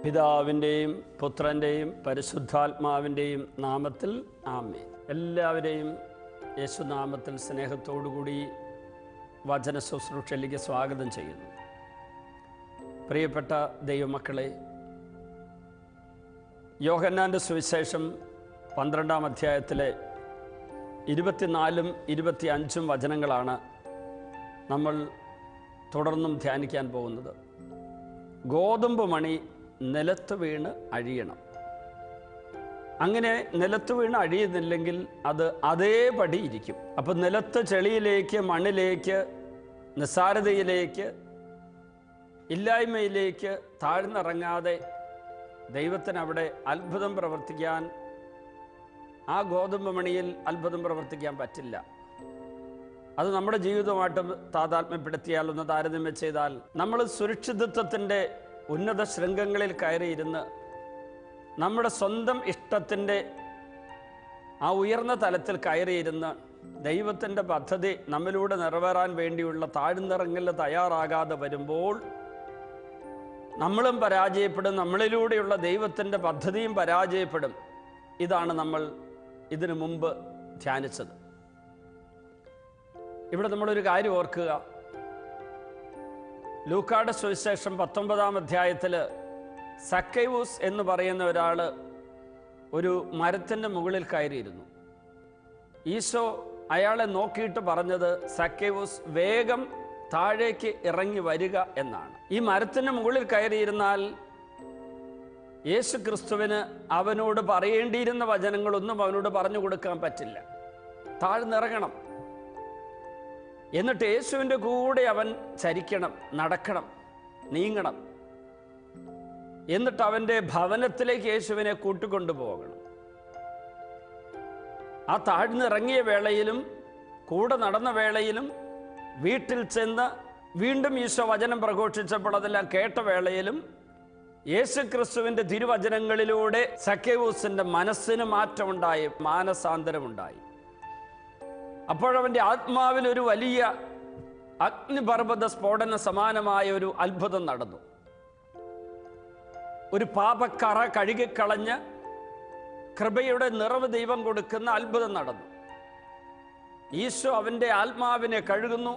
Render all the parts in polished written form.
പിതാവിൻ്റെയും പുത്രൻ്റെയും പരിശുദ്ധാത്മാവിൻ്റെയും നാമത്തിൽ ആമേൻ. എല്ലാവരെയും യേശുനാമത്തിൽ സ്നേഹത്തോടുകൂടി വചന ശുശ്രൂഷയിലേക്ക് സ്വാഗതം ചെയ്യുന്നു. പ്രിയപ്പെട്ട ദൈവമക്കളെ, യോഹന്നാൻ്റെ സുവിശേഷം 12-ാം അധ്യായത്തിലെ 24-ഉം 25-ഉം വചനങ്ങളാണ് നമ്മൾ തുടർന്നും ധ്യാനിക്കാൻ പോകുന്നത്. ഗോതമ്പ് മണി നിലത്ത് വീണ് അഴിയണം. അങ്ങനെ നിലത്ത് വീണ് അഴിയുന്നില്ലെങ്കിൽ അത് അതേപടി ഇരിക്കും. അപ്പം നിലത്ത് ചെളിയിലേക്ക്, മണ്ണിലേക്ക്, നിസ്സാരതയിലേക്ക്, ഇല്ലായ്മയിലേക്ക് താഴ്ന്നിറങ്ങാതെ ദൈവത്തിന് അവിടെ അത്ഭുതം പ്രവർത്തിക്കാൻ, ആ ഗോതമ്പ് മണിയിൽ അത്ഭുതം പ്രവർത്തിക്കാൻ പറ്റില്ല. അത് നമ്മുടെ ജീവിതവുമായിട്ട് താതാത്മ്യപ്പെടുത്തിയാൽ, ഒന്ന് താരതമ്യം ചെയ്താൽ, നമ്മൾ സുരക്ഷിതത്വത്തിൻ്റെ ഉന്നത ശൃംഗങ്ങളിൽ കയറിയിരുന്ന് നമ്മുടെ സ്വന്തം ഇഷ്ടത്തിൻ്റെ ആ ഉയർന്ന തലത്തിൽ കയറിയിരുന്ന് ദൈവത്തിൻ്റെ പദ്ധതി നമ്മിലൂടെ നിറവേറാൻ വേണ്ടിയുള്ള താഴ്ന്നിറങ്ങൽ തയ്യാറാകാതെ വരുമ്പോൾ നമ്മളും പരാജയപ്പെടും, നമ്മളിലൂടെയുള്ള ദൈവത്തിൻ്റെ പദ്ധതിയും പരാജയപ്പെടും. ഇതാണ് നമ്മൾ ഇതിനു മുമ്പ് ധ്യാനിച്ചത്. ഇവിടെ നമ്മളൊരു കാര്യം ഓർക്കുക. ലൂക്കായുടെ സുവിശേഷം 19-ാം അധ്യായത്തിൽ സക്കൈവൂസ് എന്ന് പറയുന്ന ഒരാൾ ഒരു മരത്തിൻ്റെ മുകളിൽ കയറിയിരുന്നു. ഈശോ അയാളെ നോക്കിയിട്ട് പറഞ്ഞത്, സക്കൈവൂസ് വേഗം താഴേക്ക് ഇറങ്ങി വരിക എന്നാണ്. ഈ മരത്തിൻ്റെ മുകളിൽ കയറിയിരുന്നാൽ യേശു ക്രിസ്തുവിന് അവനോട് പറയേണ്ടിയിരുന്ന വചനങ്ങളൊന്നും അവനോട് പറഞ്ഞു കൊടുക്കാൻ പറ്റില്ല. താഴ്ന്നിറങ്ങണം. എന്നിട്ട് യേശുവിൻ്റെ കൂടെ അവൻ ചരിക്കണം, നടക്കണം, നീങ്ങണം. എന്നിട്ട് അവൻ്റെ ഭവനത്തിലേക്ക് യേശുവിനെ കൂട്ടിക്കൊണ്ടുപോകണം. ആ താഴ്ന്നിറങ്ങിയ വേളയിലും കൂടെ നടന്ന വേളയിലും വീട്ടിൽ ചെന്ന് വീണ്ടും ഈശോ വചനം പ്രഘോഷിച്ചപ്പോൾ അതെല്ലാം കേട്ട വേളയിലും യേശു ക്രിസ്തുവിൻ്റെ തിരുവചനങ്ങളിലൂടെ സക്കൈവൂസിൻ്റെ മനസ്സിന് മാറ്റമുണ്ടായി, മാനസാന്തരമുണ്ടായി. അപ്പോഴവൻ്റെ ആത്മാവിൽ ഒരു വലിയ അഗ്നിപർവ്വത സ്ഫോടന സമാനമായ ഒരു അത്ഭുതം നടന്നു. ഒരു പാപക്കറ കഴുകിക്കളഞ്ഞ് കൃപയുടെ നിറവ് ദൈവം കൊടുക്കുന്ന അത്ഭുതം നടന്നു. ഈശോ അവൻ്റെ ആത്മാവിനെ കഴുകുന്നു,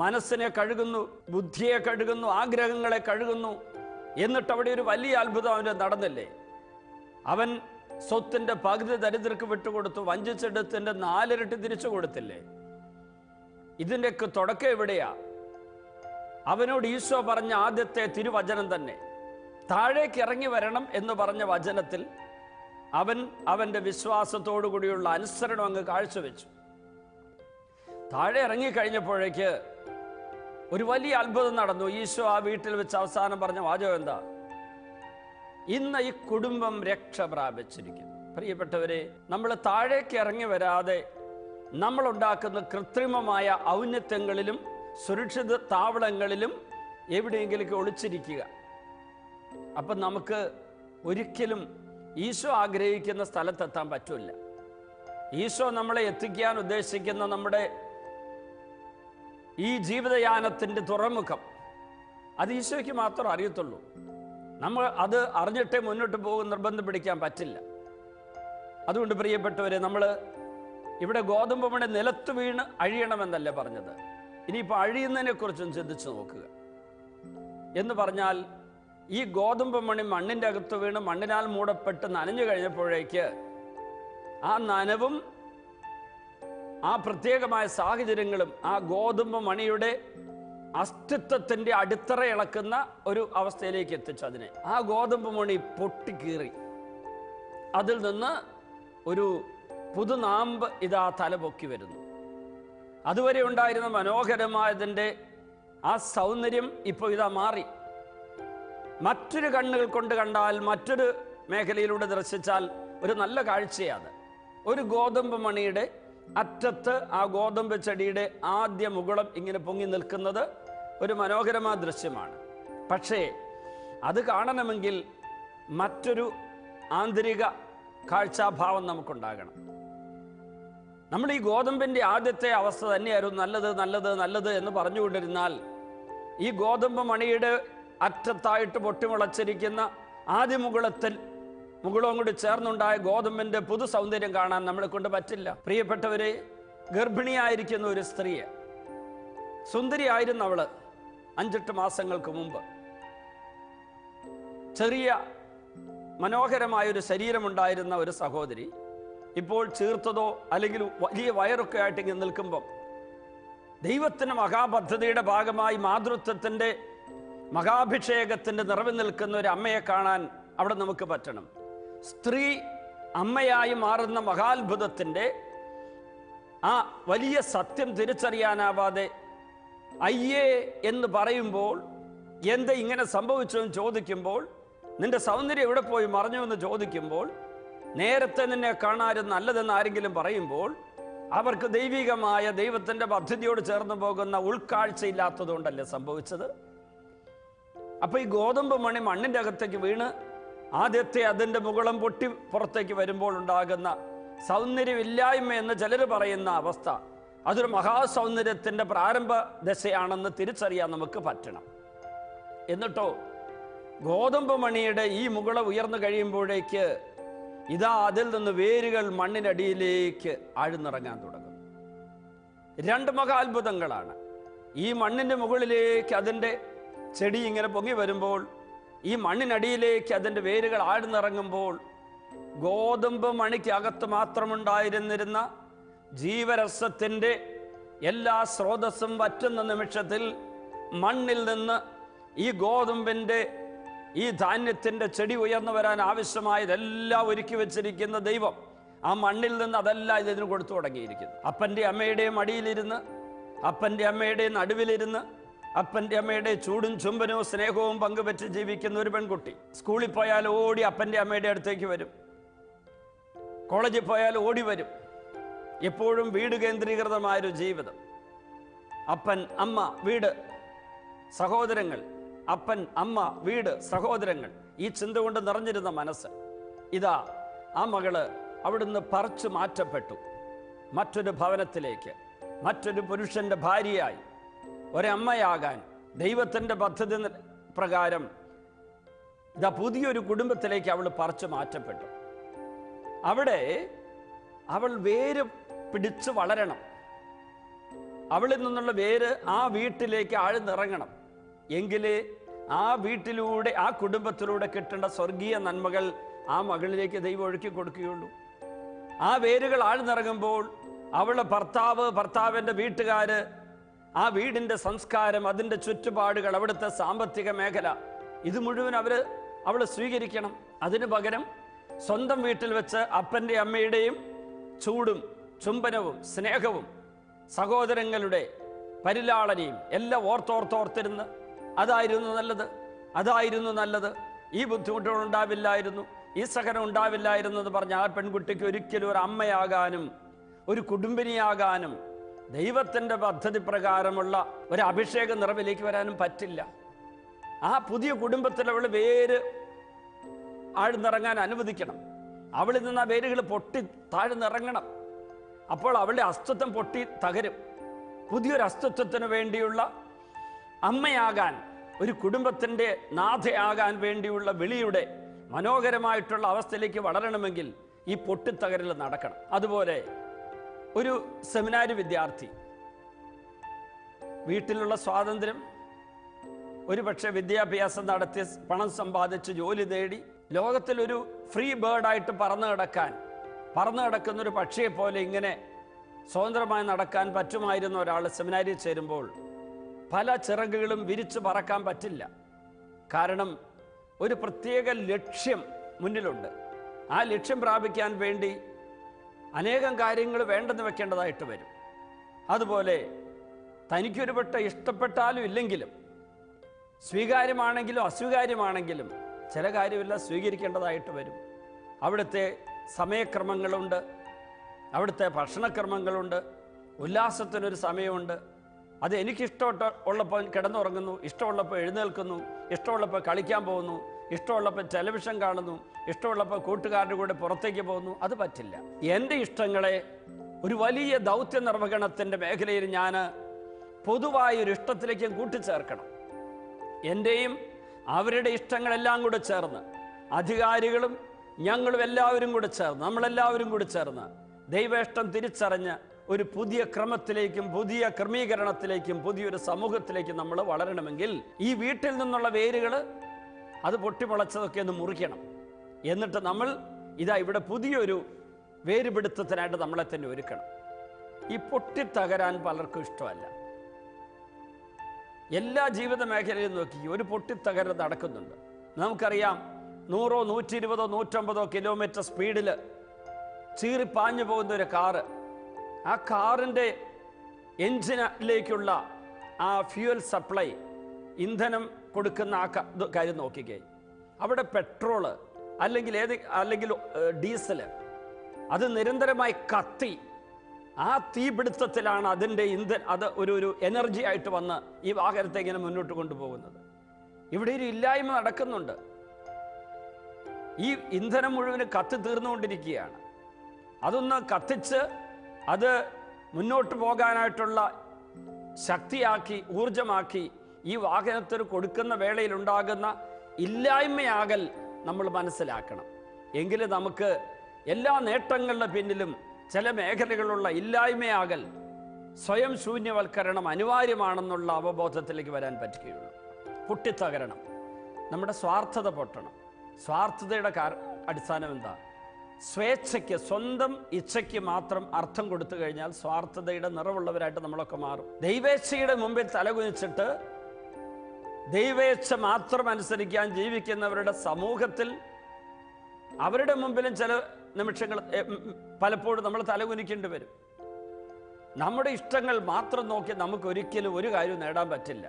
മനസ്സിനെ കഴുകുന്നു, ബുദ്ധിയെ കഴുകുന്നു, ആഗ്രഹങ്ങളെ കഴുകുന്നു. എന്നിട്ട് അവിടെ ഒരു വലിയ അത്ഭുതം അവന് നടന്നില്ലേ? അവൻ സ്വത്തിൻ്റെ പകുതി ദരിദ്രർക്ക് വിട്ടുകൊടുത്തു, വഞ്ചിച്ചെടുത്തിൻ്റെ 4 ഇരട്ടി തിരിച്ചു കൊടുത്തില്ലേ? ഇതിൻ്റെയൊക്കെ തുടക്കം എവിടെയാ? അവനോട് ഈശോ പറഞ്ഞ ആദ്യത്തെ തിരുവചനം തന്നെ, താഴേക്ക് ഇറങ്ങി വരണം എന്ന് പറഞ്ഞ വചനത്തിൽ അവൻ അവൻ്റെ വിശ്വാസത്തോടു കൂടിയുള്ള അനുസരണം അങ്ങ് കാഴ്ചവെച്ചു. താഴെ ഇറങ്ങിക്കഴിഞ്ഞപ്പോഴേക്ക് ഒരു വലിയ അത്ഭുതം നടന്നു. ഈശോ ആ വീട്ടിൽ വെച്ച് അവസാനം പറഞ്ഞ വാചകം എന്താ? ഇന്ന് ഈ കുടുംബം രക്ഷ പ്രാപിച്ചിരിക്കുന്നു. പ്രിയപ്പെട്ടവരെ, നമ്മൾ താഴേക്ക് ഇറങ്ങി വരാതെ നമ്മളുണ്ടാക്കുന്ന കൃത്രിമമായ ഔന്നത്യങ്ങളിലും സുരക്ഷിത താവളങ്ങളിലും എവിടെയെങ്കിലും ഒളിച്ചിരിക്കുക. അപ്പം നമുക്ക് ഒരിക്കലും ഈശോ ആഗ്രഹിക്കുന്ന സ്ഥലത്തെത്താൻ പറ്റില്ല. ഈശോ നമ്മളെ എത്തിക്കാൻ ഉദ്ദേശിക്കുന്ന നമ്മുടെ ഈ ജീവിതയാനത്തിൻ്റെ തുറമുഖം അത് ഈശോയ്ക്ക് മാത്രം അറിയത്തുള്ളൂ. നമ്മൾ അത് അറിഞ്ഞിട്ടേ മുന്നോട്ട് പോകും, നിർബന്ധം പിടിക്കാൻ പറ്റില്ല. അതുകൊണ്ട് പ്രിയപ്പെട്ടവരെ, നമ്മൾ ഇവിടെ ഗോതമ്പ് മണി നിലത്ത് വീണ് അഴിയണമെന്നല്ല പറഞ്ഞത്. ഇനിയിപ്പോൾ അഴിയുന്നതിനെ കുറിച്ചും ചിന്തിച്ചു നോക്കുക. എന്ന് പറഞ്ഞാൽ ഈ ഗോതമ്പ് മണി മണ്ണിൻ്റെ അകത്ത് വീണ് മണ്ണിനാൽ മൂടപ്പെട്ട് നനഞ്ഞു കഴിഞ്ഞപ്പോഴേക്ക് ആ നനവും ആ പ്രത്യേകമായ സാഹചര്യങ്ങളും ആ ഗോതമ്പ് മണിയുടെ അസ്തിത്വത്തിൻ്റെ അടിത്തറ ഇളക്കുന്ന ഒരു അവസ്ഥയിലേക്ക് എത്തിച്ചു അതിനെ. ആ ഗോതമ്പ് മണി പൊട്ടിക്കീറി അതിൽ നിന്ന് ഒരു പുതുനാമ്പ് ഇതാ തലപൊക്കി വരുന്നു. അതുവരെ ഉണ്ടായിരുന്ന മനോഹരമായതിൻ്റെ ആ സൗന്ദര്യം ഇപ്പോൾ ഇതാ മാറി. മറ്റൊരു കണ്ണുകൾ കൊണ്ട് കണ്ടാൽ, മറ്റൊരു മേഖലയിലൂടെ ദർശിച്ചാൽ ഒരു നല്ല കാഴ്ചയാണ്. ഒരു ഗോതമ്പ് മണിയുടെ അറ്റത്ത് ആ ഗോതമ്പ് ചെടിയുടെ ആദ്യ മുകുളം ഇങ്ങനെ പൊങ്ങി നിൽക്കുന്നത് ഒരു മനോഹരമായ ദൃശ്യമാണ്. പക്ഷേ അത് കാണണമെങ്കിൽ മറ്റൊരു ആന്തരിക കാഴ്ചാഭാവം നമുക്കുണ്ടാകണം. നമ്മൾ ഈ ഗോതമ്പിൻ്റെ ആദ്യത്തെ അവസ്ഥ തന്നെയായിരുന്നു നല്ലത് നല്ലത് നല്ലത് എന്ന് പറഞ്ഞുകൊണ്ടിരുന്നാൽ ഈ ഗോതമ്പ് മണിയുടെ അറ്റത്തായിട്ട് പൊട്ടിമുളച്ചിരിക്കുന്ന ആദ്യ മുകുളവും കൂടി ചേർന്നുണ്ടായ ഗോതമ്പിന്റെ പുതു സൗന്ദര്യം കാണാൻ നമ്മളെ കൊണ്ട് പറ്റില്ല. പ്രിയപ്പെട്ടവരെ, ഗർഭിണിയായിരിക്കുന്ന ഒരു സ്ത്രീയെ, സുന്ദരിയായിരുന്നു അവള് 5-8 മാസങ്ങൾക്ക് മുമ്പ്. ചെറിയ മനോഹരമായൊരു ശരീരമുണ്ടായിരുന്ന ഒരു സഹോദരി ഇപ്പോൾ ചീർത്തതോ അല്ലെങ്കിൽ വലിയ വയറൊക്കെ ആയിട്ട് ഇങ്ങനെ നിൽക്കുമ്പം ദൈവത്തിൻ്റെ മഹാപദ്ധതിയുടെ ഭാഗമായി മാതൃത്വത്തിൻ്റെ മഹാഭിഷേകത്തിൻ്റെ നിറവിൽ നിൽക്കുന്ന ഒരു അമ്മയെ കാണാൻ അവിടെ നമുക്ക് പറ്റണം. സ്ത്രീ അമ്മയായി മാറുന്ന മഹാത്ഭുതത്തിൻ്റെ ആ വലിയ സത്യം തിരിച്ചറിയാനാവാതെ അയ്യേ എന്ന് പറയുമ്പോൾ, എന്താ ഇങ്ങനെ സംഭവിച്ചു എന്ന് ചോദിക്കുമ്പോൾ, നിന്റെ സൗന്ദര്യം എവിടെ പോയി മറഞ്ഞു എന്ന് ചോദിക്കുമ്പോൾ, നേരത്തെ നിന്നെ കാണാനും നല്ലതെന്ന് ആരെങ്കിലും പറയുമ്പോൾ അവർക്ക് ദൈവികമായ ദൈവത്തിൻ്റെ പദ്ധതിയോട് ചേർന്ന് പോകുന്ന ഉൾക്കാഴ്ചയില്ലാത്തതുകൊണ്ടല്ലേ സംഭവിച്ചത്. അപ്പോൾ ഈ ഗോതമ്പ് മണി മണ്ണിൻ്റെ അകത്തേക്ക് വീണ് ആദ്യത്തെ അതിൻ്റെ മുകുളം പൊട്ടി പുറത്തേക്ക് വരുമ്പോൾ ഉണ്ടാകുന്ന സൗന്ദര്യമില്ലായ്മ എന്ന് ചിലർ പറയുന്ന അവസ്ഥ, അതൊരു മഹാസൗന്ദര്യത്തിൻ്റെ പ്രാരംഭ ദശയാണെന്ന് തിരിച്ചറിയാൻ നമുക്ക് പറ്റണം. എന്നിട്ടോ ഗോതമ്പ് മണിയുടെ ഈ മുകുളം ഉയർന്നു കഴിയുമ്പോഴേക്ക് ഇതാ അതിൽ നിന്ന് വേരുകൾ മണ്ണിനടിയിലേക്ക് ആഴ്ന്നിറങ്ങാൻ തുടങ്ങും. 2 മഹാത്ഭുതങ്ങളാണ്. ഈ മണ്ണിൻ്റെ മുകളിലേക്ക് അതിൻ്റെ ചെടി ഇങ്ങനെ പൊങ്ങി വരുമ്പോൾ, ഈ മണ്ണിനടിയിലേക്ക് അതിൻ്റെ വേരുകൾ ആഴ്ന്നിറങ്ങുമ്പോൾ, ഗോതമ്പ് മണിക്കകത്ത് മാത്രമുണ്ടായിരുന്നിരുന്ന ജീവരസത്തിൻ്റെ എല്ലാ സ്രോതസ്സും വറ്റുന്ന നിമിഷത്തിൽ മണ്ണിൽ നിന്ന് ഈ ഗോതമ്പിൻ്റെ ഈ ധാന്യത്തിൻ്റെ ചെടി ഉയർന്നു വരാൻ ആവശ്യമായതെല്ലാം ഒരുക്കി വെച്ചിരിക്കുന്ന ദൈവം ആ മണ്ണിൽ നിന്ന് അതെല്ലാം ഇതിന് കൊടുത്തു തുടങ്ങിയിരിക്കുന്നു. അപ്പൻ്റെ അമ്മയുടെയും മടിയിലിരുന്ന്, അപ്പൻ്റെ അമ്മയുടെയും നടുവിലിരുന്ന്, അപ്പൻ്റെ അമ്മയുടെ ചൂടും ചുംബനവും സ്നേഹവും പങ്കുവെച്ച് ജീവിക്കുന്ന ഒരു പെൺകുട്ടി സ്കൂളിൽ പോയാൽ ഓടി അപ്പൻ്റെ അമ്മയുടെ അടുത്തേക്ക് വരും, കോളേജിൽ പോയാൽ ഓടി വരും. എപ്പോഴും വീട് കേന്ദ്രീകൃതമായൊരു ജീവിതം. അപ്പൻ, അമ്മ, വീട്, സഹോദരങ്ങൾ. അപ്പൻ, അമ്മ, വീട്, സഹോദരങ്ങൾ. ഈ ചിന്ത കൊണ്ട് നിറഞ്ഞിരുന്ന മനസ്സ്. ഇതാ ആ മകള് അവിടുന്ന് പറിച്ചു മാറ്റപ്പെട്ടു. മറ്റൊരു ഭവനത്തിലേക്ക്, മറ്റൊരു പുരുഷന്റെ ഭാര്യയായി, ഒരമ്മയാകാൻ ദൈവത്തിൻ്റെ പദ്ധതി പ്രകാരം ഇതാ പുതിയൊരു കുടുംബത്തിലേക്ക് അവൾ പറിച്ചു മാറ്റപ്പെട്ടു. അവിടെ അവൾ വേര് പിടിച്ച് വളരണം. അവളിൽ നിന്നുള്ള വേര് ആ വീട്ടിലേക്ക് ആഴ്ന്നിറങ്ങണം. എങ്കിലേ ആ വീട്ടിലൂടെ, ആ കുടുംബത്തിലൂടെ കിട്ടേണ്ട സ്വർഗീയ നന്മകൾ ആ മകളിലേക്ക് ദൈവം ഒഴുക്കി കൊടുക്കുകയുള്ളൂ. ആ വേരുകൾ ആഴ്ന്നിറങ്ങുമ്പോൾ അവളുടെ ഭർത്താവിൻ്റെ വീട്ടുകാര്, ആ വീടിൻ്റെ സംസ്കാരം, അതിൻ്റെ ചുറ്റുപാടുകൾ, അവിടുത്തെ സാമ്പത്തിക മേഖല, ഇത് മുഴുവൻ അവൾ സ്വീകരിക്കണം. അതിനു പകരം സ്വന്തം വീട്ടിൽ വെച്ച് അപ്പൻ്റെ അമ്മയുടെയും ചൂടും ചുംബനവും സ്നേഹവും സഹോദരങ്ങളുടെ പരിലാളനയും എല്ലാം ഓർത്തോർത്തിരുന്ന് അതായിരുന്നു നല്ലത്, ഈ ബുദ്ധിമുട്ടുകൾ ഉണ്ടാവില്ലായിരുന്നു, ഈ സഹനം ഉണ്ടാവില്ലായിരുന്നു എന്ന് പറഞ്ഞ ആ പെൺകുട്ടിക്ക് ഒരിക്കലും ഒരു അമ്മയാകാനും ഒരു കുടുംബിനിയാകാനും ദൈവത്തിൻ്റെ പദ്ധതി പ്രകാരമുള്ള ഒരു അഭിഷേക നിറവിലേക്ക് വരാനും പറ്റില്ല. ആ പുതിയ കുടുംബത്തിൽ അവൾ വേര് ആഴ്ന്നിറങ്ങാൻ അനുവദിക്കണം. അവളിൽ നിന്ന് ആ വേരുകൾ പൊട്ടി താഴ്ന്നിറങ്ങണം. അപ്പോൾ അവളുടെ അസ്തിത്വം പൊട്ടി തകരും. പുതിയൊരു അസ്തിത്വത്തിന് വേണ്ടിയുള്ള അമ്മയാകാൻ, ഒരു കുടുംബത്തിൻ്റെ നാഥയാകാൻ വേണ്ടിയുള്ള വിളിയുടെ മനോഹരമായിട്ടുള്ള അവസ്ഥയിലേക്ക് വളരണമെങ്കിൽ ഈ പൊട്ടിത്തകരൽ നടക്കണം. അതുപോലെ ഒരു സെമിനാരി വിദ്യാർത്ഥി, വീട്ടിലുള്ള സ്വാതന്ത്ര്യം, ഒരുപക്ഷെ വിദ്യാഭ്യാസം നടത്തി പണം സമ്പാദിച്ച് ജോലി നേടി ലോകത്തിലൊരു ഫ്രീ ബേർഡായിട്ട് പറന്നു കിടക്കുന്നൊരു പക്ഷിയെ പോലെ ഇങ്ങനെ സ്വതന്ത്രമായി നടക്കാൻ പറ്റുമായിരുന്ന ഒരാൾ സെമിനാരിയിൽ ചേരുമ്പോൾ പല ചിറകുകളും വിരിച്ചു പറക്കാൻ പറ്റില്ല. കാരണം ഒരു പ്രത്യേക ലക്ഷ്യം മുന്നിലുണ്ട്. ആ ലക്ഷ്യം പ്രാപിക്കാൻ വേണ്ടി അനേകം കാര്യങ്ങൾ വേണ്ടെന്ന് വെക്കേണ്ടതായിട്ട് വരും. അതുപോലെ തനിക്കൊരുപെട്ട ഇഷ്ടപ്പെട്ടാലും ഇല്ലെങ്കിലും, സ്വീകാര്യമാണെങ്കിലും അസ്വീകാര്യമാണെങ്കിലും ചില കാര്യമെല്ലാം സ്വീകരിക്കേണ്ടതായിട്ട് വരും. അവിടുത്തെ സമയക്രമങ്ങളുണ്ട്, അവിടുത്തെ ഭക്ഷണക്രമങ്ങളുണ്ട്, ഉല്ലാസത്തിനൊരു സമയമുണ്ട്. അത് എനിക്കിഷ്ടമുള്ളപ്പോൾ കിടന്നുറങ്ങുന്നു, ഇഷ്ടമുള്ളപ്പോൾ എഴുന്നേൽക്കുന്നു, ഇഷ്ടമുള്ളപ്പോൾ കളിക്കാൻ പോകുന്നു, ഇഷ്ടമുള്ളപ്പോൾ ടെലിവിഷൻ കാണുന്നു, ഇഷ്ടമുള്ളപ്പോൾ കൂട്ടുകാരുടെ കൂടെ പുറത്തേക്ക് പോകുന്നു. അത് പറ്റില്ല. എൻ്റെ ഇഷ്ടങ്ങളെ ഒരു വലിയ ദൗത്യ നിർവഹണത്തിൻ്റെ മേഖലയിൽ ഞാൻ പൊതുവായൊരു ഇഷ്ടത്തിലേക്ക് കൂട്ടിച്ചേർക്കണം. എൻ്റെയും അവരുടെ ഇഷ്ടങ്ങളെല്ലാം കൂടെ ചേർന്ന് അധികാരികളും ഞങ്ങളും എല്ലാവരും കൂടി ചേർന്ന്, നമ്മളെല്ലാവരും കൂടി ചേർന്ന് ദൈവേഷ്ടം തിരിച്ചറിഞ്ഞ് ഒരു പുതിയ ക്രമത്തിലേക്കും പുതിയ ക്രമീകരണത്തിലേക്കും പുതിയൊരു സമൂഹത്തിലേക്കും നമ്മൾ വളരണമെങ്കിൽ ഈ വീട്ടിൽ നിന്നുള്ള വേരുകൾ അത് പൊട്ടിമുളച്ചതൊക്കെ ഒന്ന് മുറിക്കണം. എന്നിട്ട് നമ്മൾ ഇവിടെ പുതിയൊരു വേരുപിടുത്തത്തിനായിട്ട് നമ്മളെ തന്നെ ഒരുക്കണം. ഈ പൊട്ടിത്തകരാൻ പലർക്കും ഇഷ്ടമല്ല. എല്ലാ ജീവിത മേഖലയിലും നോക്കി ഒരു പൊട്ടിത്തകരൽ നടക്കുന്നുണ്ട്. നമുക്കറിയാം, 100, 120, 150 കിലോമീറ്റർ സ്പീഡിൽ ചീറിപ്പാഞ്ഞു പോകുന്ന ഒരു കാറ്, ആ കാറിൻ്റെ എൻജിനിലേക്കുള്ള ആ ഫ്യൂവൽ സപ്ലൈ, ഇന്ധനം കൊടുക്കുന്ന ആ കാര്യം നോക്കിക്കേ. അവിടെ പെട്രോള് അല്ലെങ്കിൽ ഡീസൽ അത് നിരന്തരമായി കത്തി ആ തീപിടുത്തത്തിലാണ് അതിൻ്റെ അത് ഒരു എനർജി ആയിട്ട് വന്ന് ഈ വാഹനത്തെ ഇങ്ങനെ മുന്നോട്ട് കൊണ്ടുപോകുന്നത്. ഇവിടെ ഒരു ഇല്ലായ്മ നടക്കുന്നുണ്ട്. ഈ ഇന്ധനം മുഴുവനും കത്തി തീർന്നുകൊണ്ടിരിക്കുകയാണ്. അതൊന്ന് കത്തിച്ച് അത് മുന്നോട്ട് പോകാനായിട്ടുള്ള ശക്തിയാക്കി ഊർജമാക്കി ഈ വാഹനത്തിന് കൊടുക്കുന്ന വേളയിലുണ്ടാകുന്ന ഇല്ലായ്മയാകൽ നമ്മൾ മനസ്സിലാക്കണം. എങ്കിലും നമുക്ക് എല്ലാ നേട്ടങ്ങളുടെ പിന്നിലും ചില മേഖലകളുള്ള ഇല്ലായ്മയാകൽ, സ്വയം ശൂന്യവൽക്കരണം അനിവാര്യമാണെന്നുള്ള അവബോധത്തിലേക്ക് വരാൻ പറ്റുകയുള്ളൂ. പൊട്ടിത്തകരണം, നമ്മുടെ സ്വാർത്ഥത പൊട്ടണം. സ്വാർത്ഥതയുടെ അടിസ്ഥാനം എന്താ? സ്വേച്ഛയ്ക്ക്, സ്വന്തം ഇച്ഛയ്ക്ക് മാത്രം അർത്ഥം കൊടുത്തു കഴിഞ്ഞാൽ സ്വാർത്ഥതയുടെ നിറവുള്ളവരായിട്ട് നമ്മളൊക്കെ മാറും. ദൈവേച്ഛയുടെ മുമ്പിൽ തലകുനിച്ചിട്ട് ദൈവേച്ഛ മാത്രം അനുസരിക്കാൻ ജീവിക്കുന്നവരുടെ സമൂഹത്തിൽ അവരുടെ മുമ്പിലും ചില നിമിഷങ്ങൾ പലപ്പോഴും നമ്മൾ തലകുനിക്കേണ്ടി വരും. നമ്മുടെ ഇഷ്ടങ്ങൾ മാത്രം നോക്കി നമുക്ക് ഒരിക്കലും ഒരു കാര്യവും നേടാൻ പറ്റില്ല.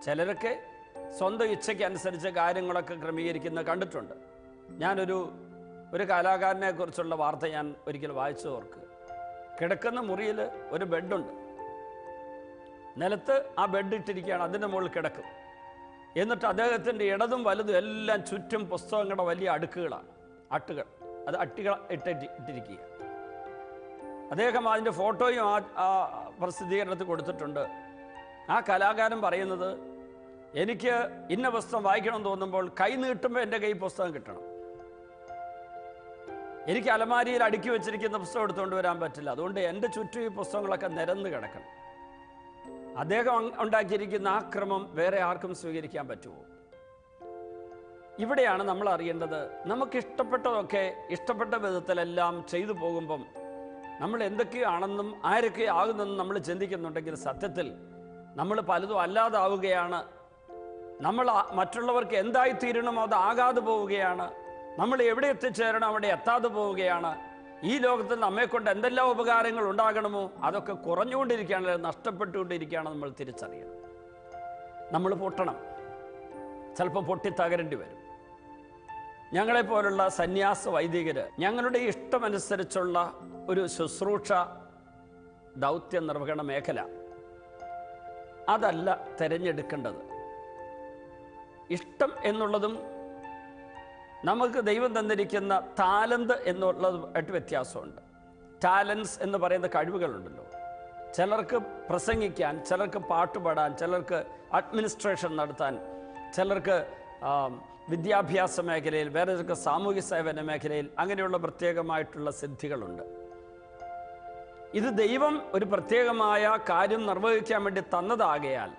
ചിലരൊക്കെ സ്വന്തം ഇച്ഛയ്ക്ക് അനുസരിച്ച് കാര്യങ്ങളൊക്കെ ക്രമീകരിക്കുന്നത് കണ്ടിട്ടുണ്ട്. ഞാനൊരു കലാകാരനെ കുറിച്ചുള്ള വാർത്ത ഞാൻ ഒരിക്കൽ വായിച്ചു ഓർക്കുക. കിടക്കുന്ന മുറിയിൽ ഒരു ബെഡുണ്ട്. നിലത്ത് ആ ബെഡ് ഇട്ടിരിക്കുകയാണ്, അതിൻ്റെ മുകളിൽ കിടക്കും. എന്നിട്ട് അദ്ദേഹത്തിൻ്റെ ഇടതും വലതും എല്ലാം ചുറ്റും പുസ്തകങ്ങളുടെ വലിയ അടുക്കുകളാണ്, അത് അട്ടികൾ ഇട്ടിരിക്കുക. അദ്ദേഹം അതിൻ്റെ ഫോട്ടോയും ആ പ്രസിദ്ധീകരണത്തിൽ കൊടുത്തിട്ടുണ്ട്. ആ കലാകാരൻ പറയുന്നത്, എനിക്ക് ഇന്ന പുസ്തകം വായിക്കണം തോന്നുമ്പോൾ കൈ നീട്ടുമ്പോൾ എൻ്റെ കൈ പുസ്തകം കിട്ടണം. എനിക്ക് അലമാരിയിൽ അടുക്കി വെച്ചിരിക്കുന്ന പുസ്തകം എടുത്തുകൊണ്ട് വരാൻ പറ്റില്ല. അതുകൊണ്ട് എൻ്റെ ചുറ്റും ഈ പുസ്തകങ്ങളൊക്കെ നിരന്ന് കിടക്കണം. അദ്ദേഹം ഉണ്ടാക്കിയിരിക്കുന്ന ആ ക്രമം വേറെ ആർക്കും സ്വീകരിക്കാൻ പറ്റുമോ? ഇവിടെയാണ് നമ്മൾ അറിയേണ്ടത്. നമുക്ക് ഇഷ്ടപ്പെട്ടതൊക്കെ ഇഷ്ടപ്പെട്ട വിധത്തിലെല്ലാം ചെയ്തു പോകുമ്പം നമ്മൾ എന്തൊക്കെയാണെന്നും ആരൊക്കെ ആകുന്നെന്നും നമ്മൾ ചിന്തിക്കുന്നുണ്ടെങ്കിൽ സത്യത്തിൽ നമ്മൾ പലതും അല്ലാതാവുകയാണ്. നമ്മൾ മറ്റുള്ളവർക്ക് എന്തായിത്തീരണമോ അത് ആകാതെ പോവുകയാണ്. നമ്മൾ എവിടെ എത്തിച്ചേരണം അവിടെ എത്താതെ പോവുകയാണ്. ഈ ലോകത്തിൽ നമ്മെക്കൊണ്ട് എന്തെല്ലാം ഉപകാരങ്ങൾ ഉണ്ടാകണമോ അതൊക്കെ കുറഞ്ഞുകൊണ്ടിരിക്കുകയാണ്, നഷ്ടപ്പെട്ടുകൊണ്ടിരിക്കുകയാണ്. നമ്മൾ തിരിച്ചറിയണം. നമ്മൾ പൊട്ടണം, ചിലപ്പോൾ പൊട്ടിത്തകരേണ്ടി വരും. ഞങ്ങളെപ്പോലുള്ള സന്യാസ വൈദികർ ഞങ്ങളുടെ ഇഷ്ടമനുസരിച്ചുള്ള ഒരു ശുശ്രൂഷ ദൗത്യ നിർവഹണ മേഖല അതല്ല തിരഞ്ഞെടുക്കേണ്ടത്. ഇഷ്ടം എന്നുള്ളതും നമുക്ക് ദൈവം തന്നിരിക്കുന്ന ടാലന്റ് എന്നുള്ളതുമായിട്ട് വ്യത്യാസമുണ്ട്. ടാലൻസ് എന്ന് പറയുന്ന കഴിവുകളുണ്ടല്ലോ. ചിലർക്ക് പ്രസംഗിക്കാൻ, ചിലർക്ക് പാട്ടുപാടാൻ, ചിലർക്ക് അഡ്മിനിസ്ട്രേഷൻ നടത്താൻ, ചിലർക്ക് വിദ്യാഭ്യാസ മേഖലയിൽ, വേറെ ചിലർക്ക് സാമൂഹ്യ സേവന മേഖലയിൽ അങ്ങനെയുള്ള പ്രത്യേകമായിട്ടുള്ള സിദ്ധികളുണ്ട്. ഇത് ദൈവം ഒരു പ്രത്യേകമായ കാര്യം നിർവഹിക്കാൻ വേണ്ടി തന്നതാകയാൽ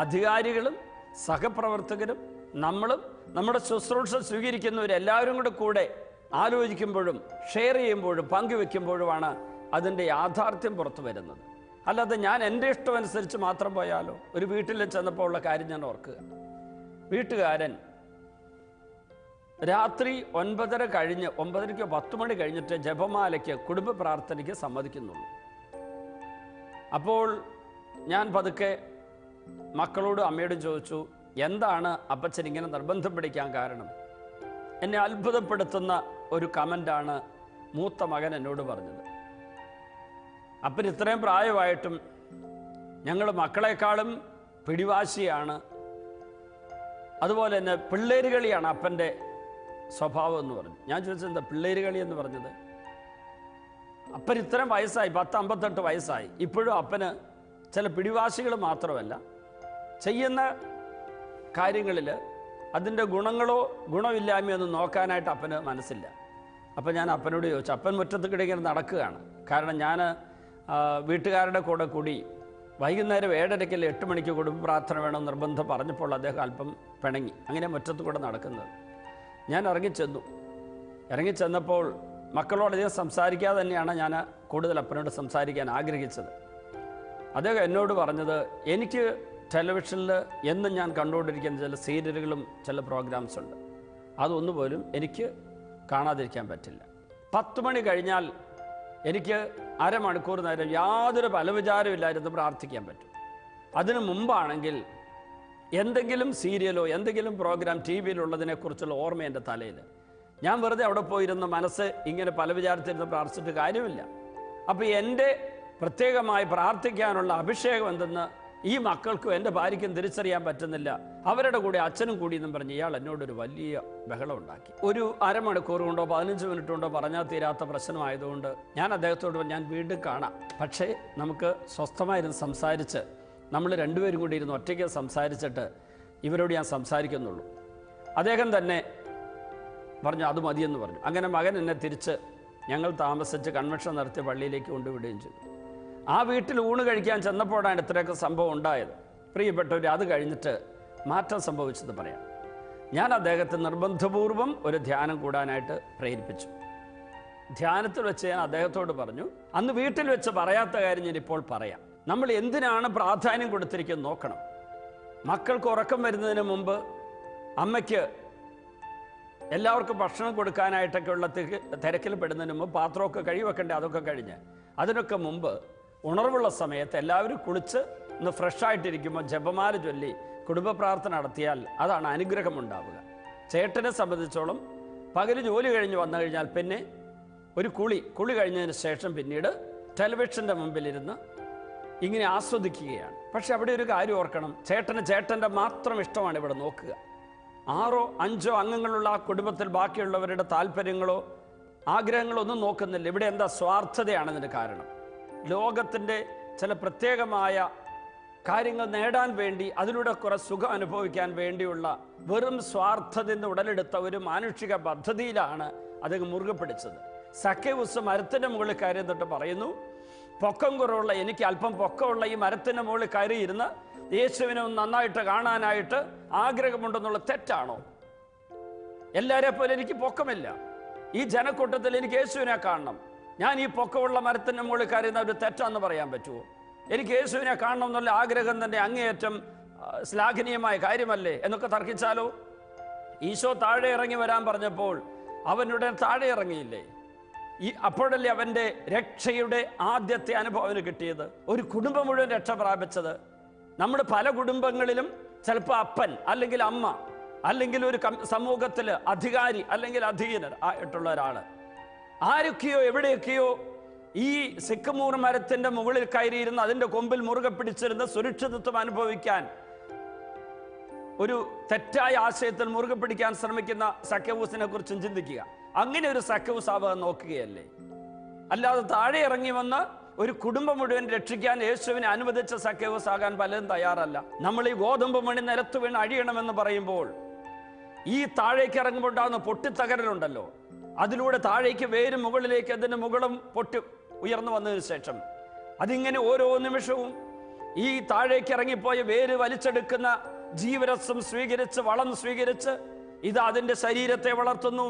അധികാരികളും സഹപ്രവർത്തകരും നമ്മളും നമ്മുടെ ശുശ്രൂഷ സ്വീകരിക്കുന്നവരെല്ലാവരും കൂടെ ആലോചിക്കുമ്പോഴും ഷെയർ ചെയ്യുമ്പോഴും പങ്കുവെക്കുമ്പോഴുമാണ് അതിൻ്റെ യാഥാർത്ഥ്യം പുറത്തു വരുന്നത്. അല്ലാതെ ഞാൻ എൻ്റെ ഇഷ്ടമനുസരിച്ച് മാത്രം പോയാലോ? ഒരു വീട്ടിൽ ചെന്നപ്പോൾ ഉള്ള കാര്യം ഞാൻ ഓർക്കുക. വീട്ടുകാരൻ രാത്രി 9:30 കഴിഞ്ഞ് 9:30 10 മണി കഴിഞ്ഞിട്ട് ജപമാലയ്ക്ക്, കുടുംബ പ്രാർത്ഥനയ്ക്ക് സമ്മതിക്കുന്നുള്ളൂ. അപ്പോൾ ഞാൻ പതുക്കെ മക്കളോടും അമ്മയോടും ചോദിച്ചു, എന്താണ് അപ്പച്ചൻ ഇങ്ങനെ നിർബന്ധം പിടിക്കാൻ കാരണം? എന്നെ അത്ഭുതപ്പെടുത്തുന്ന ഒരു കമൻ്റാണ് മൂത്ത മകൻ എന്നോട് പറഞ്ഞത്. അപ്പൻ ഇത്രയും പ്രായമായിട്ടും ഞങ്ങൾ മക്കളെക്കാളും പിടിവാശിയാണ്, അതുപോലെ തന്നെ പിള്ളേര് കളിയാണ് അപ്പൻ്റെ സ്വഭാവം എന്ന് പറഞ്ഞു. ഞാൻ ചോദിച്ചത്, എന്താ പിള്ളേര് കളി എന്ന് പറഞ്ഞത്? അപ്പൻ ഇത്രയും വയസ്സായി, 58 വയസ്സായി, ഇപ്പോഴും അപ്പന് ചില പിടിവാശികൾ മാത്രമല്ല, ചെയ്യുന്ന കാര്യങ്ങളിൽ അതിൻ്റെ ഗുണങ്ങളോ ഗുണമില്ലായ്മയോ ഒന്നും നോക്കാനായിട്ട് അപ്പന് മനസ്സില്ല. അപ്പം ഞാൻ അപ്പനോട് ചോദിച്ചു. അപ്പൻ മുറ്റത്ത് കിടങ്ങനെ നടക്കുകയാണ്. കാരണം ഞാൻ വീട്ടുകാരുടെ കൂടെ കൂടി വൈകുന്നേരം 7:30 8 മണിക്ക് കുടുംബ പ്രാർത്ഥന വേണം നിർബന്ധം പറഞ്ഞപ്പോൾ അദ്ദേഹം അല്പം പിണങ്ങി. അങ്ങനെ മുറ്റത്ത് കൂടെ നടക്കുന്നത്. ഞാൻ ഇറങ്ങിച്ചെന്നപ്പോൾ മക്കളോടധികം സംസാരിക്കാതെ തന്നെയാണ് ഞാൻ കൂടുതൽ അപ്പനോട് സംസാരിക്കാൻ ആഗ്രഹിച്ചത്. അദ്ദേഹം എന്നോട് പറഞ്ഞത്, എനിക്ക് ടെലിവിഷനിൽ എന്നും ഞാൻ കണ്ടുകൊണ്ടിരിക്കുന്ന ചില സീരിയലുകളും ചില പ്രോഗ്രാംസ് ഉണ്ട്, അതൊന്നുപോലും എനിക്ക് കാണാതിരിക്കാൻ പറ്റില്ല. 10 മണി കഴിഞ്ഞാൽ എനിക്ക് അരമണിക്കൂർ നേരം യാതൊരു പലവിചാരമില്ലായിരുന്നു പ്രാർത്ഥിക്കാൻ പറ്റും. അതിനു മുമ്പാണെങ്കിൽ എന്തെങ്കിലും സീരിയലോ എന്തെങ്കിലും പ്രോഗ്രാം ടി വിയിലുള്ളതിനെക്കുറിച്ചുള്ള ഓർമ്മ എൻ്റെ തലയിൽ. ഞാൻ വെറുതെ അവിടെ പോയിരുന്ന മനസ്സ് ഇങ്ങനെ പല വിചാരത്തിരുന്ന് പ്രാർത്ഥിച്ചിട്ട് കാര്യമില്ല. അപ്പോൾ എൻ്റെ പ്രത്യേകമായി പ്രാർത്ഥിക്കാനുള്ള അഭിഷേകം എന്തെന്ന് ഈ മക്കൾക്കും എൻ്റെ ഭാര്യയ്ക്കും തിരിച്ചറിയാൻ പറ്റുന്നില്ല. അവരുടെ കൂടെ അച്ഛനും കൂടി എന്നും പറഞ്ഞ് ഇയാൾ എന്നോടൊരു വലിയ ബഹളം ഉണ്ടാക്കി. ഒരു അരമണിക്കൂർ കൊണ്ടോ 15 മിനിറ്റ് കൊണ്ടോ പറഞ്ഞാൽ തീരാത്ത പ്രശ്നമായതുകൊണ്ട് ഞാൻ അദ്ദേഹത്തോട് ഞാൻ വീണ്ടും കാണാം, പക്ഷേ നമുക്ക് സ്വസ്ഥമായിരുന്ന് സംസാരിച്ച് നമ്മൾ രണ്ടുപേരും കൂടി ഇരുന്ന് ഒറ്റയ്ക്ക് സംസാരിച്ചിട്ട് ഇവരോട് ഞാൻ സംസാരിക്കുന്നുള്ളൂ. അദ്ദേഹം തന്നെ പറഞ്ഞു അത് മതിയെന്ന് പറഞ്ഞു. അങ്ങനെ മകൻ എന്നെ തിരിച്ച് ഞങ്ങൾ താമസിച്ച് കൺവെൻഷൻ നടത്തിയ പള്ളിയിലേക്ക് കൊണ്ടുവിടുകയും ചെയ്തു. ആ വീട്ടിൽ ഊണ് കഴിക്കാൻ ചെന്നപ്പോഴാണ് ഇത്രയൊക്കെ സംഭവം ഉണ്ടായത്. പ്രിയപ്പെട്ടവർ, അത് കഴിഞ്ഞിട്ട് മാറ്റം സംഭവിച്ചത് പറയാം. ഞാൻ അദ്ദേഹത്തെ നിർബന്ധപൂർവം ഒരു ധ്യാനം കൂടാനായിട്ട് പ്രേരിപ്പിച്ചു. ധ്യാനത്തിൽ വെച്ച് ഞാൻ അദ്ദേഹത്തോട് പറഞ്ഞു, അന്ന് വീട്ടിൽ വെച്ച് പറയാത്ത കാര്യം ഞാനിപ്പോൾ പറയാം. നമ്മൾ എന്തിനാണ് പ്രാധാന്യം കൊടുത്തിരിക്കുന്നത് നോക്കണം. മക്കൾക്ക് ഉറക്കം വരുന്നതിന് മുമ്പ് അമ്മയ്ക്ക് എല്ലാവർക്കും ഭക്ഷണം കൊടുക്കാനായിട്ടൊക്കെയുള്ള തിരക്കിൽ പെടുന്നതിന് മുമ്പ് പാത്രമൊക്കെ കഴിവെക്കണ്ടേ, അതൊക്കെ കഴിഞ്ഞ് അതിനൊക്കെ മുമ്പ് ഉണർവുള്ള സമയത്ത് എല്ലാവരും കുളിച്ച് ഒന്ന് ഫ്രഷായിട്ടിരിക്കുമ്പോൾ ജപമാല ചൊല്ലി കുടുംബ പ്രാർത്ഥന നടത്തിയാൽ അതാണ് അനുഗ്രഹമുണ്ടാവുക. ചേട്ടനെ സംബന്ധിച്ചോളം പകൽ ജോലി കഴിഞ്ഞ് വന്നു കഴിഞ്ഞാൽ പിന്നെ ഒരു കുളി കഴിഞ്ഞതിന് ശേഷം പിന്നീട് ടെലിവിഷൻ്റെ മുമ്പിലിരുന്ന് ഇങ്ങനെ ആസ്വദിക്കുകയാണ്. പക്ഷെ അവിടെ ഒരു കാര്യം ഓർക്കണം, ചേട്ടൻ്റെ മാത്രം ഇഷ്ടമാണ് ഇവിടെ നോക്കുക. 6 5 അംഗങ്ങളുള്ള ആ കുടുംബത്തിൽ ബാക്കിയുള്ളവരുടെ താല്പര്യങ്ങളോ ആഗ്രഹങ്ങളോ ഒന്നും നോക്കുന്നില്ല. ഇവിടെ എന്താ സ്വാർത്ഥതയാണ് ഇതിന് കാരണം. ലോകത്തിൻ്റെ ചില പ്രത്യേകമായ കാര്യങ്ങൾ നേടാൻ വേണ്ടി അതിലൂടെ കുറെ സുഖം അനുഭവിക്കാൻ വേണ്ടിയുള്ള വെറും സ്വാർത്ഥതയിൽ ഉടലെടുത്ത ഒരു മാനുഷിക പദ്ധതിയിലാണ് അദ്ദേഹം മുറുകെ പിടിച്ചത്. സക്കേവൂസ് മരത്തിൻ്റെ മുകളിൽ കയറി തൊട്ട് പറയുന്നു, പൊക്കം കുറവുള്ള എനിക്ക് അല്പം പൊക്കമുള്ള ഈ മരത്തിൻ്റെ മുകളിൽ കയറിയിരുന്ന് യേശുവിനെ ഒന്ന് നന്നായിട്ട് കാണാനായിട്ട് ആഗ്രഹമുണ്ടെന്നുള്ള തെറ്റാണോ? എല്ലാവരെ പോലെ എനിക്ക് പൊക്കമില്ല, ഈ ജനക്കൂട്ടത്തിൽ എനിക്ക് യേശുവിനെ കാണണം, ഞാൻ ഈ പൊക്കമുള്ള മരത്തിൻ്റെ മുകളിൽ കയറുന്ന ഒരു തെറ്റാന്ന് പറയാൻ പറ്റുമോ? എനിക്ക് യേശുവിനെ കാണണം എന്നുള്ള ആഗ്രഹം തന്നെ അങ്ങേയറ്റം ശ്ലാഘനീയമായ കാര്യമല്ലേ എന്നൊക്കെ തർക്കിച്ചാലോ? ഈശോ താഴെ ഇറങ്ങി വരാൻ പറഞ്ഞപ്പോൾ അവനുടൻ താഴെ ഇറങ്ങിയില്ലേ? അപ്പോഴല്ലേ അവൻ്റെ രക്ഷയുടെ ആദ്യത്തെ അനുഭവം അവന് കിട്ടിയത്, ഒരു കുടുംബം മുഴുവൻ രക്ഷ പ്രാപിച്ചത്. നമ്മുടെ പല കുടുംബങ്ങളിലും ചിലപ്പോൾ അപ്പൻ അല്ലെങ്കിൽ അമ്മ അല്ലെങ്കിൽ ഒരു സമൂഹത്തിൽ അധികാരി അല്ലെങ്കിൽ അധീനർ ആയിട്ടുള്ള ഒരാൾ ആരൊക്കെയോ എവിടെയൊക്കെയോ ഈ സിക്കമൂർ മരത്തിൻ്റെ മുകളിൽ കയറിയിരുന്ന് അതിൻ്റെ കൊമ്പിൽ മുറുകെ പിടിച്ചിരുന്ന സുരക്ഷിതത്വം അനുഭവിക്കാൻ ഒരു തെറ്റായ ആശയത്തിൽ മുറുകെ പിടിക്കാൻ ശ്രമിക്കുന്ന സക്കേവൂസിനെ കുറിച്ചും ചിന്തിക്കുക. അങ്ങനെ ഒരു സക്കേവൂസ് ആവാൻ നോക്കുകയല്ലേ, അല്ലാതെ താഴെ ഇറങ്ങി വന്ന് ഒരു കുടുംബം മുഴുവൻ രക്ഷിക്കാൻ യേശുവിനെ അനുവദിച്ച സക്കേവൂസ് ആകാൻ പലരും തയ്യാറല്ല. നമ്മൾ ഈ ഗോതമ്പ് മണി നിലത്ത് വീണ് അഴിയണമെന്ന് പറയുമ്പോൾ ഈ താഴേക്ക് ഇറങ്ങുമ്പോൾ ഉണ്ടാകുന്ന പൊട്ടിത്തകരലുണ്ടല്ലോ, അതിലൂടെ താഴേക്ക് വേര് മുകളിലേക്ക് അതിൻ്റെ മുകളും പൊട്ടി ഉയർന്നു വന്നതിന് ശേഷം അതിങ്ങനെ ഓരോ നിമിഷവും ഈ താഴേക്ക് ഇറങ്ങിപ്പോയ വേര് വലിച്ചെടുക്കുന്ന ജീവരസം സ്വീകരിച്ച് വളം സ്വീകരിച്ച് ഇത് അതിൻ്റെ ശരീരത്തെ വളർത്തുന്നു.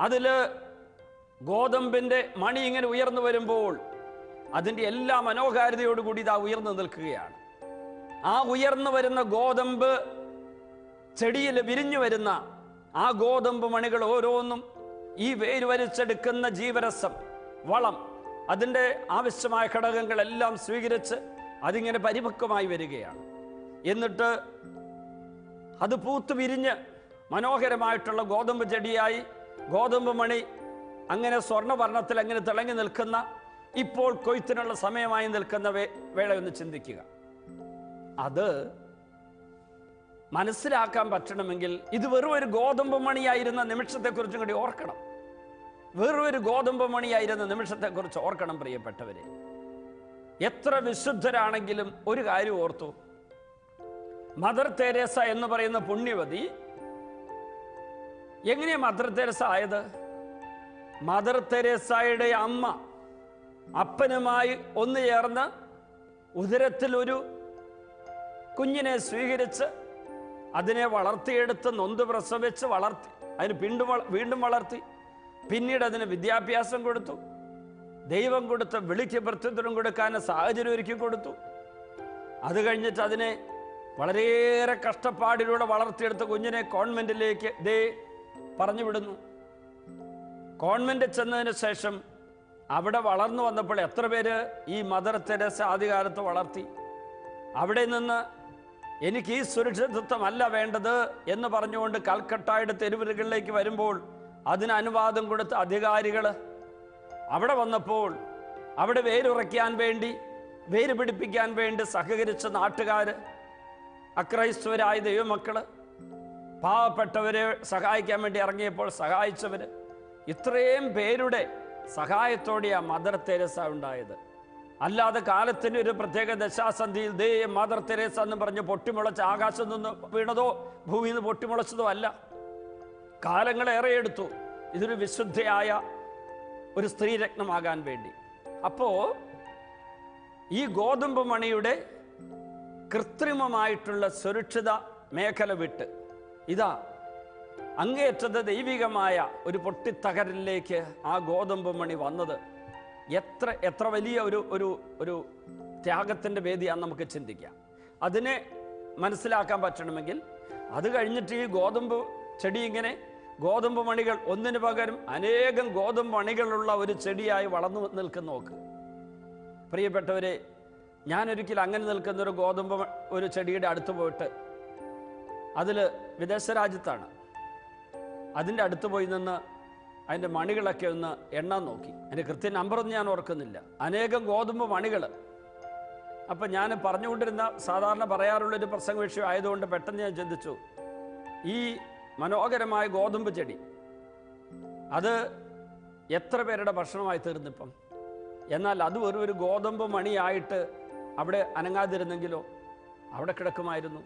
അതിൽ ഗോതമ്പിൻ്റെ മണി ഇങ്ങനെ ഉയർന്നു വരുമ്പോൾ അതിൻ്റെ എല്ലാ മനോഹാരിതയോടുകൂടി ഇതാ ഉയർന്നു നിൽക്കുകയാണ്. ആ ഉയർന്നു വരുന്ന ഗോതമ്പ് ചെടിയിൽ വിരിഞ്ഞു വരുന്ന ആ ഗോതമ്പ് മണികൾ ഓരോന്നും ഈ വേര് വലിച്ചെടുക്കുന്ന ജീവരസം വളം അതിൻ്റെ ആവശ്യമായ ഘടകങ്ങളെല്ലാം സ്വീകരിച്ച് അതിങ്ങനെ പരിപക്വമായി വരികയാണ്. എന്നിട്ട് അത് പൂത്ത് വിരിഞ്ഞ് മനോഹരമായിട്ടുള്ള ഗോതമ്പ് ചെടിയായി ഗോതമ്പ് മണി അങ്ങനെ സ്വർണ്ണവർണ്ണത്തിൽ അങ്ങനെ തിളങ്ങി നിൽക്കുന്ന, ഇപ്പോൾ കൊയ്ത്തിനുള്ള സമയമായി നിൽക്കുന്ന വേളയൊന്ന് ചിന്തിക്കുക. അത് മനസ്സിലാക്കാൻ പറ്റണമെങ്കിൽ ഇത് വെറും ഒരു ഗോതമ്പ് മണിയായിരുന്ന നിമിഷത്തെക്കുറിച്ചും കൂടി ഓർക്കണം. വെറും ഒരു ഗോതമ്പ് മണിയായിരുന്ന നിമിഷത്തെക്കുറിച്ച് ഓർക്കണം പ്രിയപ്പെട്ടവരെ. എത്ര വിശുദ്ധരാണെങ്കിലും ഒരു കാര്യം ഓർത്തു, മദർ തെരേസ എന്ന് പറയുന്ന പുണ്യവതി എങ്ങനെയാ മദർ തെരേസ ആയത്? മദർ തെരേസയുടെ അമ്മ അപ്പനുമായി ഒന്നു ചേർന്ന് ഉദരത്തിൽ ഒരു കുഞ്ഞിനെ സ്വീകരിച്ച് അതിനെ വളർത്തിയെടുത്ത് നൊന്ത് പ്രസവിച്ച് വളർത്തി, അതിന് വീണ്ടും വളർത്തി, പിന്നീട് അതിന് വിദ്യാഭ്യാസം കൊടുത്തു, ദൈവം കൊടുത്ത വിളിക്ക് പ്രത്യുത്തരം കൊടുക്കാൻ സാഹചര്യം ഒരുക്കി കൊടുത്തു. അത് കഴിഞ്ഞിട്ട് അതിനെ വളരെയേറെ കഷ്ടപ്പാടിലൂടെ വളർത്തിയെടുത്ത കുഞ്ഞിനെ കോൺവെന്റിലേക്ക് പറഞ്ഞു വിടുന്നു. കോൺവെന്റിൽ ചെന്നതിന് ശേഷം അവിടെ വളർന്നു വന്നപ്പോൾ എത്ര പേര് ഈ മദർ തെരേസ ആദ്യകാലത്ത് വളർത്തി. അവിടെ നിന്ന് എനിക്ക് ഈ സുരക്ഷിതത്വമല്ല വേണ്ടത് എന്ന് പറഞ്ഞുകൊണ്ട് കൽക്കട്ടയുടെ തെരുവുകളിലേക്ക് വരുമ്പോൾ അതിന് അനുവാദം കൊടുത്ത അധികാരികൾ അവിടെ വന്നപ്പോൾ അവിടെ വേരുറയ്ക്കാൻ വേണ്ടി, വേര് പിടിപ്പിക്കാൻ വേണ്ടി സഹകരിച്ച നാട്ടുകാർ, അക്രൈസ്തവരായ ദൈവമക്കള്, പാവപ്പെട്ടവരെ സഹായിക്കാൻ വേണ്ടി ഇറങ്ങിയപ്പോൾ സഹായിച്ചവർ, ഇത്രയും പേരുടെ സഹായത്തോടെയാണ് മദർ തെരേസ ഉണ്ടായത്. അല്ലാതെ കാലത്തിൻ്റെ ഒരു പ്രത്യേക ദശാസന്ധിയിൽ മദർ തെരേസ എന്ന് പറഞ്ഞ് പൊട്ടിമുളച്ച് ആകാശത്ത് നിന്ന് വീണതോ ഭൂമിയിൽ നിന്ന് പൊട്ടിമുളച്ചതോ അല്ല. കാലങ്ങളേറെ എടുത്തു ഇതൊരു വിശുദ്ധയായ ഒരു സ്ത്രീരത്നമാകാൻ വേണ്ടി. അപ്പോൾ ഈ ഗോതമ്പ് മണിയുടെ കൃത്രിമമായിട്ടുള്ള സുരക്ഷിത മേഖല വിട്ട് ഇതാ അങ്ങേയറ്റത് ദൈവികമായ ഒരു പൊട്ടിത്തകരലിലേക്ക് ആ ഗോതമ്പ് മണി വന്നത് എത്ര വലിയ ഒരു ത്യാഗത്തിൻ്റെ വേദിയാണെന്ന് നമുക്ക് ചിന്തിക്കാം. അതിനെ മനസ്സിലാക്കാൻ പറ്റണമെങ്കിൽ അത് കഴിഞ്ഞിട്ട് ഈ ഗോതമ്പ് ചെടി ഇങ്ങനെ ഗോതമ്പ് മണികൾ ഒന്നിനു പകരം അനേകം ഗോതമ്പ് മണികളുള്ള ഒരു ചെടിയായി വളർന്നു നിൽക്കുന്ന നോക്ക്. പ്രിയപ്പെട്ടവരെ, ഞാനൊരിക്കലും അങ്ങനെ നിൽക്കുന്ന ഒരു ചെടിയുടെ അടുത്ത് പോയിട്ട്, അതിൽ വിദേശ രാജ്യത്താണ്, അതിൻ്റെ അടുത്ത് പോയി നിന്ന് അതിൻ്റെ മണികളൊക്കെ ഒന്ന് എണ്ണാൻ നോക്കി. അതിൻ്റെ കൃത്യ നമ്പറൊന്നും ഞാൻ ഓർക്കുന്നില്ല. അനേകം ഗോതമ്പ് മണികൾ. അപ്പം ഞാൻ പറഞ്ഞുകൊണ്ടിരുന്ന സാധാരണ പറയാറുള്ളൊരു പ്രസംഗ വിഷയം ആയതുകൊണ്ട് പെട്ടെന്ന് ഞാൻ ചിന്തിച്ചു, ഈ മനോഹരമായ ഗോതമ്പ് ചെടി അത് എത്ര പേരുടെ ഭക്ഷണമായി തീർന്നിപ്പം. എന്നാൽ അത് ഒരു ഗോതമ്പ് മണിയായിട്ട് അവിടെ അനങ്ങാതിരുന്നെങ്കിലോ അവിടെ കിടക്കുമായിരുന്നു.